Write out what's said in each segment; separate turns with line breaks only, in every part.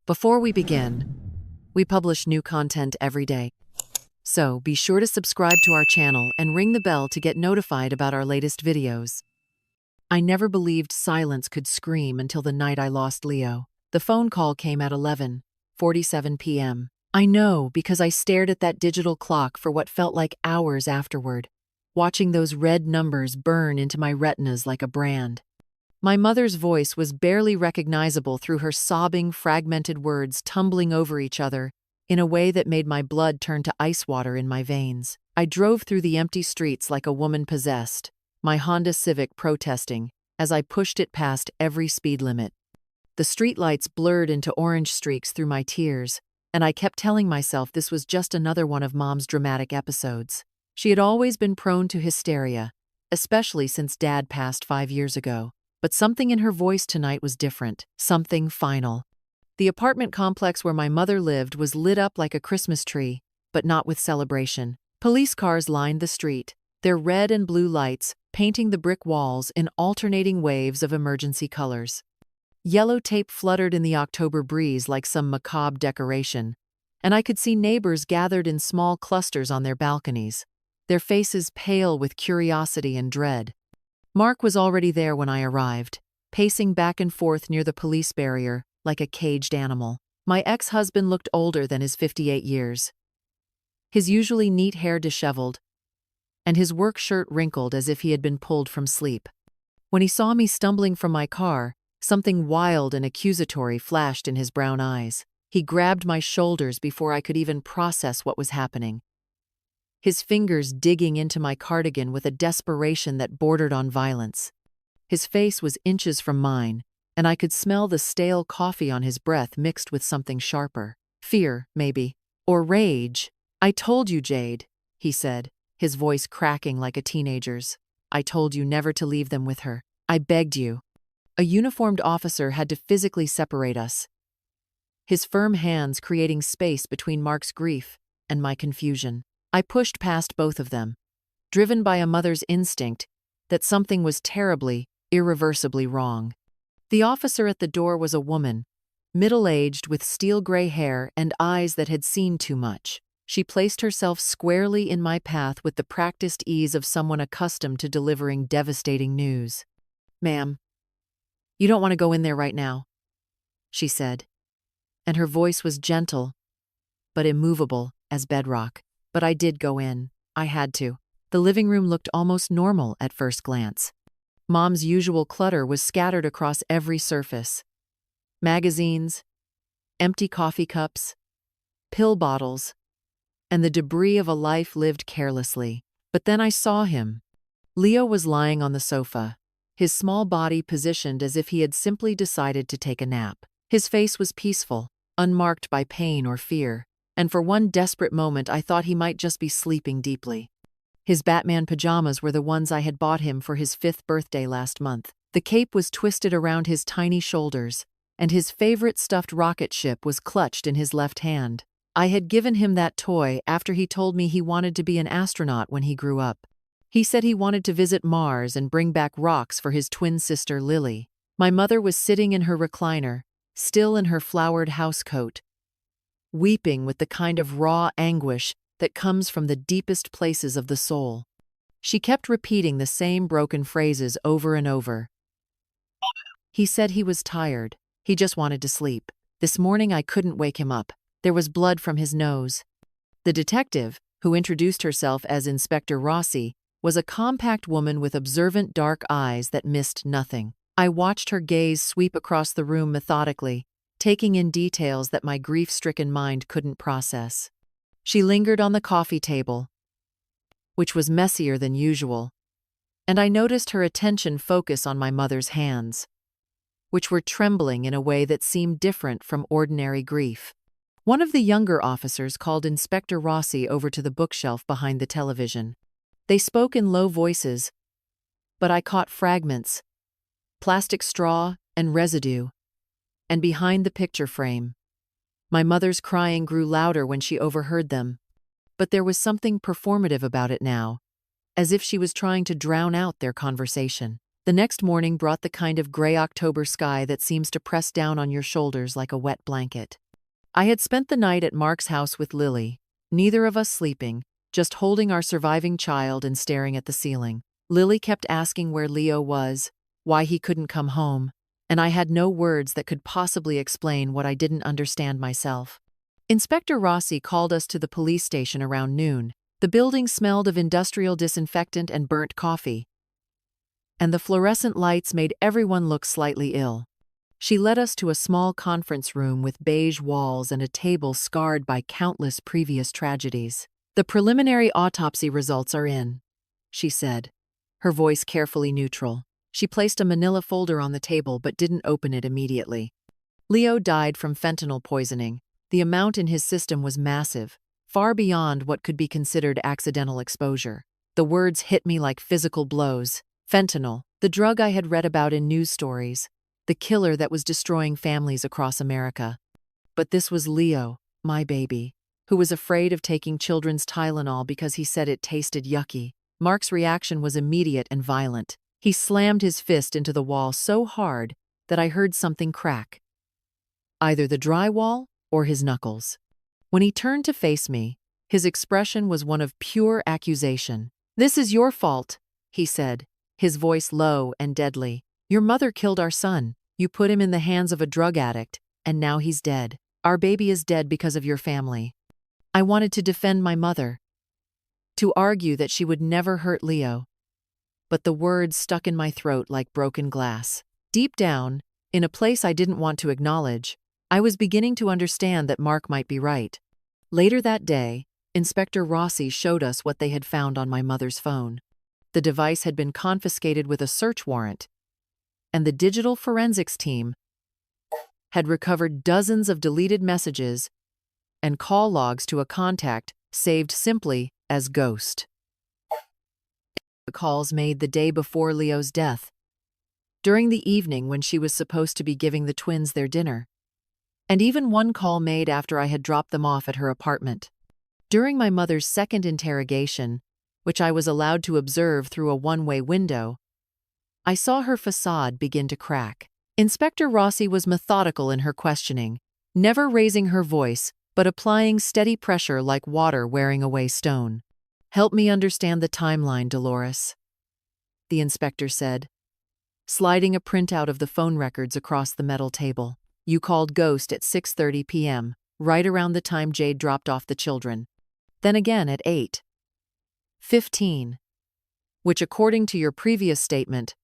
Before we begin, we publish new content every day. So be sure to subscribe to our channel and ring the bell to get notified about our latest videos. I never believed silence could scream until the night I lost Leo. The phone call came at 11:47 p.m. I know because I stared at that digital clock for what felt like hours afterward, watching those red numbers burn into my retinas like a brand. My mother's voice was barely recognizable through her sobbing, fragmented words tumbling over each other in a way that made my blood turn to ice water in my veins. I drove through the empty streets like a woman possessed, my Honda Civic protesting as I pushed it past every speed limit. The streetlights blurred into orange streaks through my tears, and I kept telling myself this was just another one of Mom's dramatic episodes. She had always been prone to hysteria, especially since Dad passed 5 years ago. But something in her voice tonight was different, something final. The apartment complex where my mother lived was lit up like a Christmas tree, but not with celebration. Police cars lined the street, their red and blue lights painting the brick walls in alternating waves of emergency colors. Yellow tape fluttered in the October breeze like some macabre decoration, and I could see neighbors gathered in small clusters on their balconies, their faces pale with curiosity and dread. Mark was already there when I arrived, pacing back and forth near the police barrier like a caged animal. My ex-husband looked older than his 58 years, his usually neat hair disheveled, and his work shirt wrinkled as if he had been pulled from sleep. When he saw me stumbling from my car, something wild and accusatory flashed in his brown eyes. He grabbed my shoulders before I could even process what was happening, his fingers digging into my cardigan with a desperation that bordered on violence. His face was inches from mine, and I could smell the stale coffee on his breath mixed with something sharper. Fear, maybe. Or rage. "I told you, Jade," he said, his voice cracking like a teenager's. "I told you never to leave them with her. I begged you." A uniformed officer had to physically separate us, his firm hands creating space between Mark's grief and my confusion. I pushed past both of them, driven by a mother's instinct that something was terribly, irreversibly wrong. The officer at the door was a woman, middle-aged with steel-gray hair and eyes that had seen too much. She placed herself squarely in my path with the practiced ease of someone accustomed to delivering devastating news. "Ma'am, you don't want to go in there right now," she said, and her voice was gentle, but immovable as bedrock. But I did go in. I had to. The living room looked almost normal at first glance. Mom's usual clutter was scattered across every surface. Magazines, empty coffee cups, pill bottles, and the debris of a life lived carelessly. But then I saw him. Leo was lying on the sofa, his small body positioned as if he had simply decided to take a nap. His face was peaceful, unmarked by pain or fear, and for one desperate moment I thought he might just be sleeping deeply. His Batman pajamas were the ones I had bought him for his 5th birthday last month. The cape was twisted around his tiny shoulders, and his favorite stuffed rocket ship was clutched in his left hand. I had given him that toy after he told me he wanted to be an astronaut when he grew up. He said he wanted to visit Mars and bring back rocks for his twin sister Lily. My mother was sitting in her recliner, still in her flowered housecoat, weeping with the kind of raw anguish that comes from the deepest places of the soul. She kept repeating the same broken phrases over and over. He said he was tired. He just wanted to sleep. This morning I couldn't wake him up. There was blood from his nose. The detective, who introduced herself as Inspector Rossi, was a compact woman with observant dark eyes that missed nothing. I watched her gaze sweep across the room methodically, taking in details that my grief-stricken mind couldn't process. She lingered on the coffee table, which was messier than usual, and I noticed her attention focus on my mother's hands, which were trembling in a way that seemed different from ordinary grief. One of the younger officers called Inspector Rossi over to the bookshelf behind the television. They spoke in low voices, but I caught fragments, plastic straw and residue, and behind the picture frame. My mother's crying grew louder when she overheard them, but there was something performative about it now, as if she was trying to drown out their conversation. The next morning brought the kind of gray October sky that seems to press down on your shoulders like a wet blanket. I had spent the night at Mark's house with Lily, neither of us sleeping, just holding our surviving child and staring at the ceiling. Lily kept asking where Leo was, why he couldn't come home, and I had no words that could possibly explain what I didn't understand myself. Inspector Rossi called us to the police station around noon. The building smelled of industrial disinfectant and burnt coffee, and the fluorescent lights made everyone look slightly ill. She led us to a small conference room with beige walls and a table scarred by countless previous tragedies. "The preliminary autopsy results are in," she said, her voice carefully neutral. She placed a manila folder on the table but didn't open it immediately. Leo died from fentanyl poisoning. The amount in his system was massive, far beyond what could be considered accidental exposure. The words hit me like physical blows. Fentanyl, the drug I had read about in news stories, the killer that was destroying families across America. But this was Leo, my baby, who was afraid of taking children's Tylenol because he said it tasted yucky. Mark's reaction was immediate and violent. He slammed his fist into the wall so hard that I heard something crack. Either the drywall or his knuckles. When he turned to face me, his expression was one of pure accusation. "This is your fault," he said, his voice low and deadly. "Your mother killed our son. You put him in the hands of a drug addict, and now he's dead. Our baby is dead because of your family." I wanted to defend my mother, to argue that she would never hurt Leo. But the words stuck in my throat like broken glass. Deep down, in a place I didn't want to acknowledge, I was beginning to understand that Mark might be right. Later that day, Inspector Rossi showed us what they had found on my mother's phone. The device had been confiscated with a search warrant, and the digital forensics team had recovered dozens of deleted messages and call logs to a contact saved simply as Ghost. The calls made the day before Leo's death, during the evening when she was supposed to be giving the twins their dinner, and even one call made after I had dropped them off at her apartment. During my mother's second interrogation, which I was allowed to observe through a one-way window, I saw her facade begin to crack. Inspector Rossi was methodical in her questioning, never raising her voice, but applying steady pressure like water wearing away stone. "Help me understand the timeline, Dolores," the inspector said, sliding a printout of the phone records across the metal table. "You called Ghost at 6:30 p.m., right around the time Jade dropped off the children. Then again at 8:15, which according to your previous statement,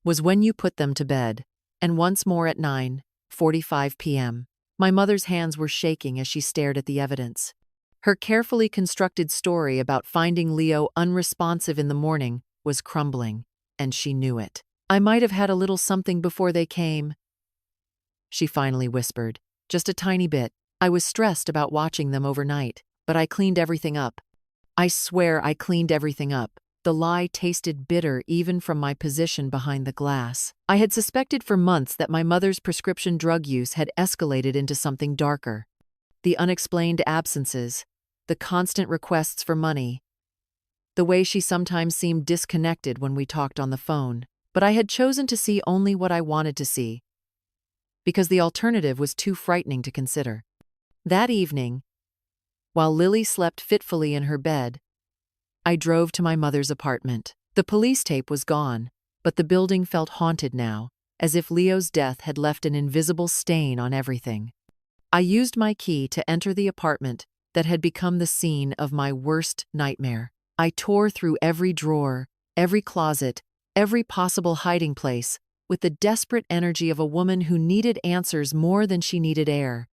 was when you put them to bed, and once more at 9:45 p.m. My mother's hands were shaking as she stared at the evidence. Her carefully constructed story about finding Leo unresponsive in the morning was crumbling, and she knew it. "I might have had a little something before they came," she finally whispered. "Just a tiny bit. I was stressed about watching them overnight, but I cleaned everything up. I swear I cleaned everything up." The lie tasted bitter even from my position behind the glass. I had suspected for months that my mother's prescription drug use had escalated into something darker. The unexplained absences, the constant requests for money, the way she sometimes seemed disconnected when we talked on the phone. But I had chosen to see only what I wanted to see, because the alternative was too frightening to consider. That evening, while Lily slept fitfully in her bed, I drove to my mother's apartment. The police tape was gone, but the building felt haunted now, as if Leo's death had left an invisible stain on everything. I used my key to enter the apartment that had become the scene of my worst nightmare. I tore through every drawer, every closet, every possible hiding place, with the desperate energy of a woman who needed answers more than she needed air.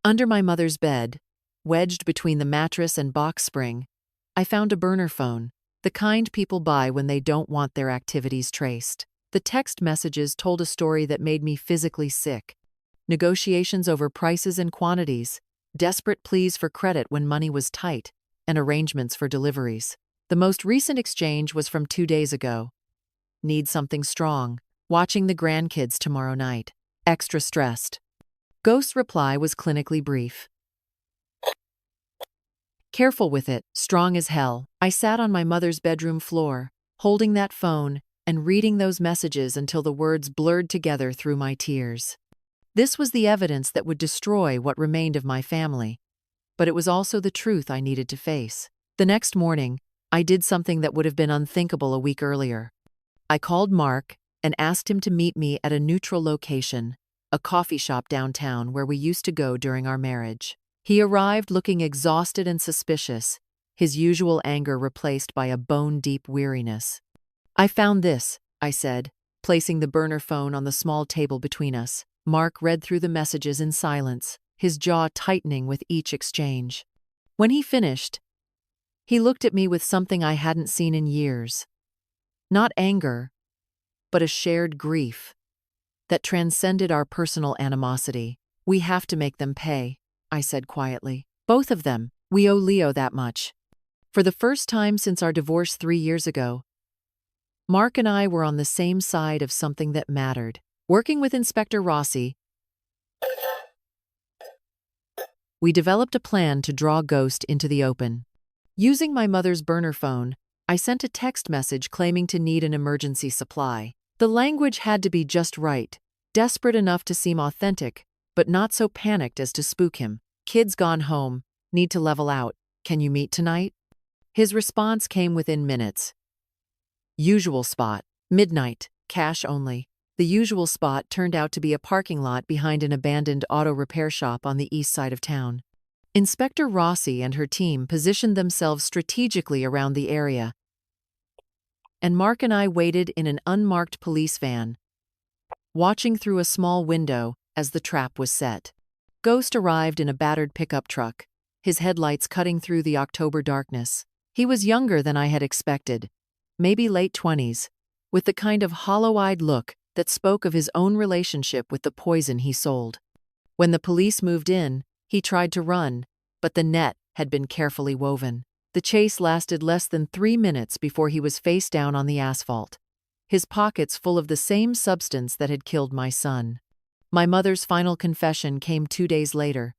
Under my mother's bed, wedged between the mattress and box spring, I found a burner phone, the kind people buy when they don't want their activities traced. The text messages told a story that made me physically sick. Negotiations over prices and quantities, desperate pleas for credit when money was tight, and arrangements for deliveries. The most recent exchange was from 2 days ago. "Need something strong. Watching the grandkids tomorrow night. Extra stressed." Ghost's reply was clinically brief. "Careful with it, strong as hell." I sat on my mother's bedroom floor, holding that phone, and reading those messages until the words blurred together through my tears. This was the evidence that would destroy what remained of my family, but it was also the truth I needed to face. The next morning, I did something that would have been unthinkable a week earlier. I called Mark and asked him to meet me at a neutral location, a coffee shop downtown where we used to go during our marriage. He arrived looking exhausted and suspicious, his usual anger replaced by a bone-deep weariness. "I found this," I said, placing the burner phone on the small table between us. Mark read through the messages in silence, his jaw tightening with each exchange. When he finished, he looked at me with something I hadn't seen in years. Not anger, but a shared grief that transcended our personal animosity. "We have to make them pay," I said quietly. "Both of them. We owe Leo that much." For the first time since our divorce 3 years ago, Mark and I were on the same side of something that mattered. Working with Inspector Rossi, we developed a plan to draw Ghost into the open. Using my mother's burner phone, I sent a text message claiming to need an emergency supply. The language had to be just right, desperate enough to seem authentic, but not so panicked as to spook him. "Kids gone home, need to level out. Can you meet tonight?" His response came within minutes. "Usual spot, midnight, cash only." The usual spot turned out to be a parking lot behind an abandoned auto repair shop on the east side of town. Inspector Rossi and her team positioned themselves strategically around the area, and Mark and I waited in an unmarked police van, watching through a small window as the trap was set. Ghost arrived in a battered pickup truck, his headlights cutting through the October darkness. He was younger than I had expected, maybe late 20s, with the kind of hollow-eyed look that spoke of his own relationship with the poison he sold. When the police moved in, he tried to run, but the net had been carefully woven. The chase lasted less than 3 minutes before he was face down on the asphalt, his pockets full of the same substance that had killed my son. My mother's final confession came 2 days later,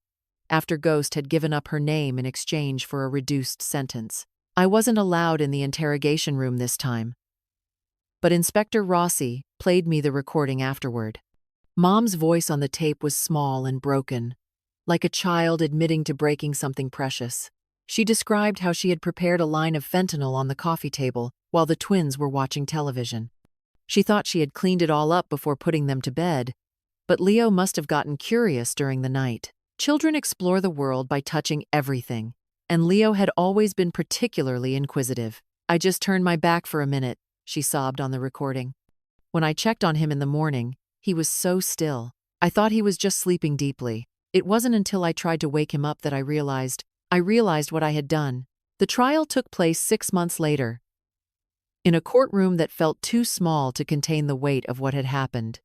after Ghost had given up her name in exchange for a reduced sentence. I wasn't allowed in the interrogation room this time, but Inspector Rossi played me the recording afterward. Mom's voice on the tape was small and broken, like a child admitting to breaking something precious. She described how she had prepared a line of fentanyl on the coffee table while the twins were watching television. She thought she had cleaned it all up before putting them to bed, but Leo must have gotten curious during the night. Children explore the world by touching everything, and Leo had always been particularly inquisitive. "I just turned my back for a minute," she sobbed on the recording. "When I checked on him in the morning, he was so still. I thought he was just sleeping deeply. It wasn't until I tried to wake him up that I realized what I had done." The trial took place 6 months later, in a courtroom that felt too small to contain the weight of what had happened.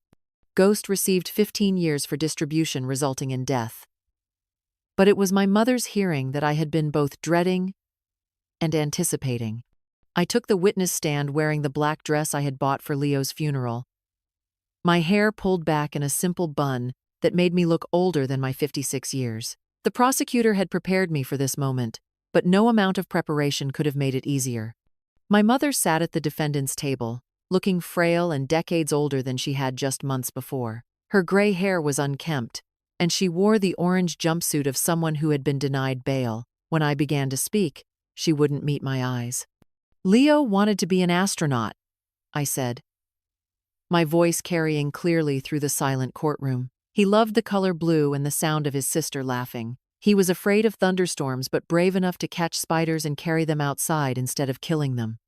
Ghost received 15 years for distribution resulting in death. But it was my mother's hearing that I had been both dreading and anticipating. I took the witness stand wearing the black dress I had bought for Leo's funeral, my hair pulled back in a simple bun that made me look older than my 56 years. The prosecutor had prepared me for this moment, but no amount of preparation could have made it easier. My mother sat at the defendant's table, looking frail and decades older than she had just months before. Her gray hair was unkempt, and she wore the orange jumpsuit of someone who had been denied bail. When I began to speak, she wouldn't meet my eyes. "Leo wanted to be an astronaut," I said, my voice carrying clearly through the silent courtroom. "He loved the color blue and the sound of his sister laughing. He was afraid of thunderstorms but brave enough to catch spiders and carry them outside instead of killing them."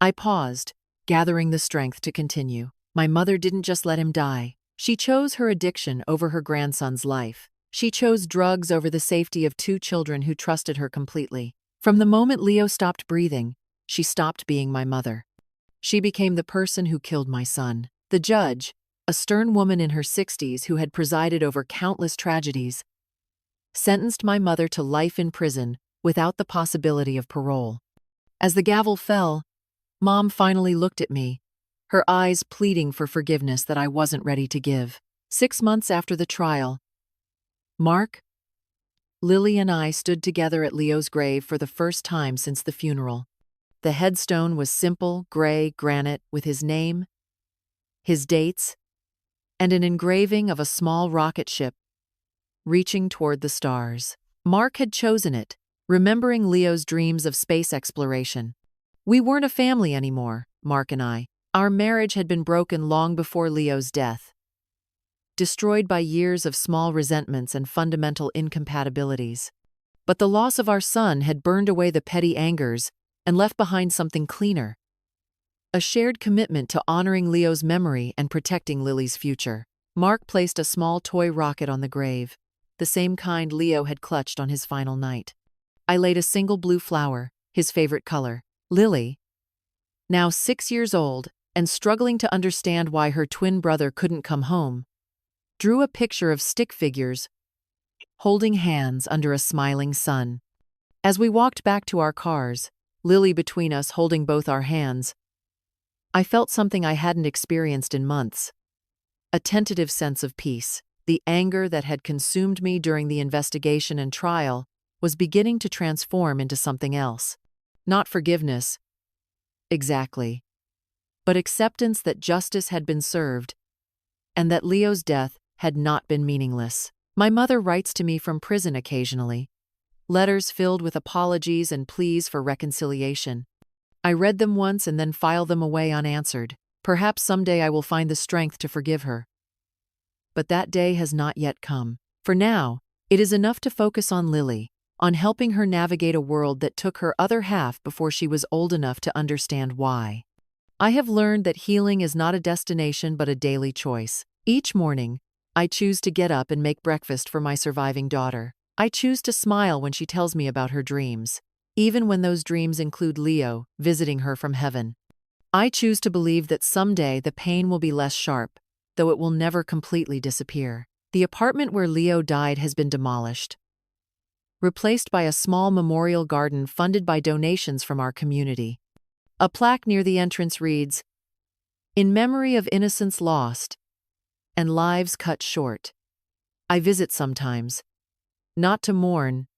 I paused, gathering the strength to continue. My mother didn't just let him die. She chose her addiction over her grandson's life. She chose drugs over the safety of 2 children who trusted her completely. From the moment Leo stopped breathing, she stopped being my mother. She became the person who killed my son. The judge, a stern woman in her 60s who had presided over countless tragedies, sentenced my mother to life in prison without the possibility of parole. As the gavel fell, Mom finally looked at me, her eyes pleading for forgiveness that I wasn't ready to give. 6 months after the trial, Mark, Lily and I stood together at Leo's grave for the first time since the funeral. The headstone was simple, gray granite with his name, his dates, and an engraving of a small rocket ship reaching toward the stars. Mark had chosen it, remembering Leo's dreams of space exploration. We weren't a family anymore, Mark and I. Our marriage had been broken long before Leo's death, destroyed by years of small resentments and fundamental incompatibilities. But the loss of our son had burned away the petty angers and left behind something cleaner. A shared commitment to honoring Leo's memory and protecting Lily's future. Mark placed a small toy rocket on the grave, the same kind Leo had clutched on his final night. I laid a single blue flower, his favorite color. Lily, now 6 years old and struggling to understand why her twin brother couldn't come home, drew a picture of stick figures holding hands under a smiling sun. As we walked back to our cars, Lily between us holding both our hands, I felt something I hadn't experienced in months. A tentative sense of peace. The anger that had consumed me during the investigation and trial was beginning to transform into something else. Not forgiveness, exactly, but acceptance that justice had been served and that Leo's death had not been meaningless. My mother writes to me from prison occasionally, letters filled with apologies and pleas for reconciliation. I read them once and then file them away unanswered. Perhaps someday I will find the strength to forgive her. But that day has not yet come. For now, it is enough to focus on Lily, on helping her navigate a world that took her other half before she was old enough to understand why. I have learned that healing is not a destination but a daily choice. Each morning, I choose to get up and make breakfast for my surviving daughter. I choose to smile when she tells me about her dreams, even when those dreams include Leo visiting her from heaven. I choose to believe that someday the pain will be less sharp, though it will never completely disappear. The apartment where Leo died has been demolished, replaced by a small memorial garden funded by donations from our community. A plaque near the entrance reads, "In memory of innocence lost and lives cut short." I visit sometimes, not to mourn,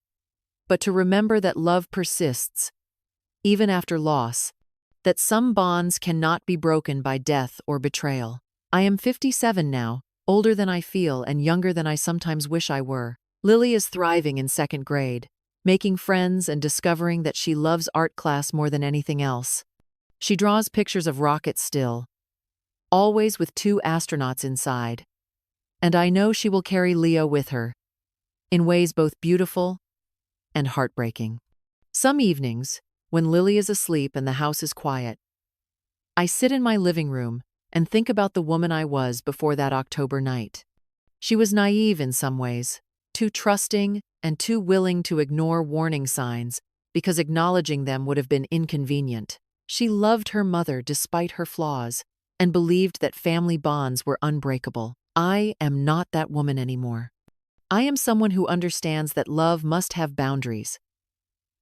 but to remember that love persists, even after loss, that some bonds cannot be broken by death or betrayal. I am 57 now, older than I feel and younger than I sometimes wish I were. Lily is thriving in 2nd grade, making friends and discovering that she loves art class more than anything else. She draws pictures of rockets still, always with 2 astronauts inside. And I know she will carry Leo with her, in ways both beautiful and heartbreaking. Some evenings, when Lily is asleep and the house is quiet, I sit in my living room and think about the woman I was before that October night. She was naive in some ways, too trusting and too willing to ignore warning signs because acknowledging them would have been inconvenient. She loved her mother despite her flaws and believed that family bonds were unbreakable. I am not that woman anymore. I am someone who understands that love must have boundaries,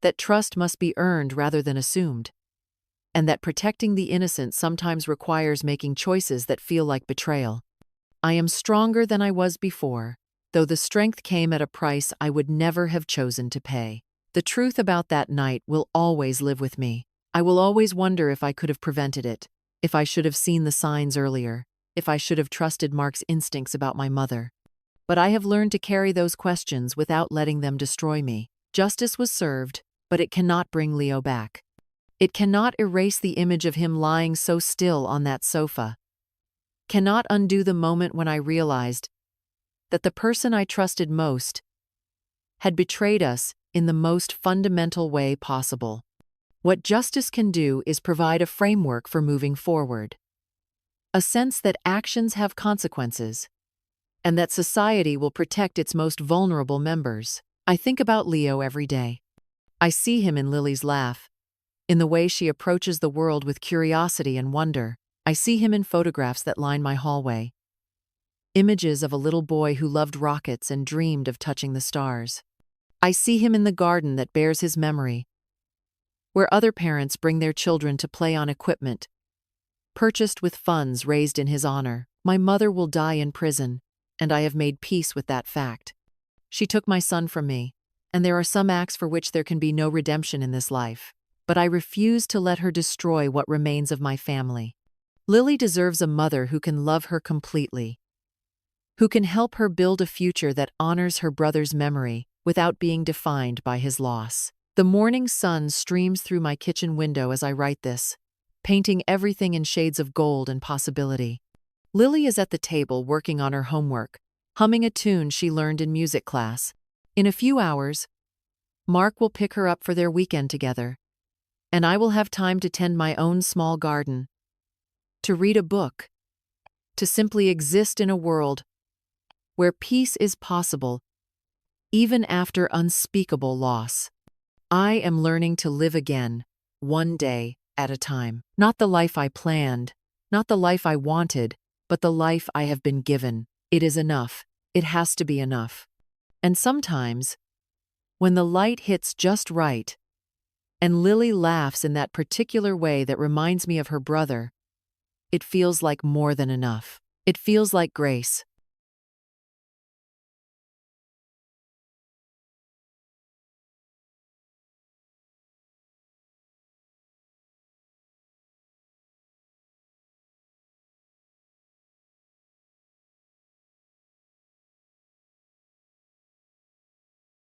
that trust must be earned rather than assumed, and that protecting the innocent sometimes requires making choices that feel like betrayal. I am stronger than I was before, though the strength came at a price I would never have chosen to pay. The truth about that night will always live with me. I will always wonder if I could have prevented it, if I should have seen the signs earlier, if I should have trusted Mark's instincts about my mother. But I have learned to carry those questions without letting them destroy me. Justice was served, but it cannot bring Leo back. It cannot erase the image of him lying so still on that sofa. Cannot undo the moment when I realized that the person I trusted most had betrayed us in the most fundamental way possible. What justice can do is provide a framework for moving forward. A sense that actions have consequences, and that society will protect its most vulnerable members. I think about Leo every day. I see him in Lily's laugh, in the way she approaches the world with curiosity and wonder. I see him in photographs that line my hallway. Images of a little boy who loved rockets and dreamed of touching the stars. I see him in the garden that bears his memory, where other parents bring their children to play on equipment purchased with funds raised in his honor. My mother will die in prison, and I have made peace with that fact. She took my son from me, and there are some acts for which there can be no redemption in this life. but I refuse to let her destroy what remains of my family. Lily deserves a mother who can love her completely, who can help her build a future that honors her brother's memory without being defined by his loss. The morning sun streams through my kitchen window as I write this, painting everything in shades of gold and possibility. Lily is at the table working on her homework, humming a tune she learned in music class. In a few hours, Mark will pick her up for their weekend together, and I will have time to tend my own small garden, to read a book, to simply exist in a world where peace is possible, even after unspeakable loss. I am learning to live again, one day at a time. Not the life I planned, not the life I wanted, but the life I have been given. It is enough. It has to be enough. And sometimes, when the light hits just right, and Lily laughs in that particular way that reminds me of her brother, it feels like more than enough. It feels like grace.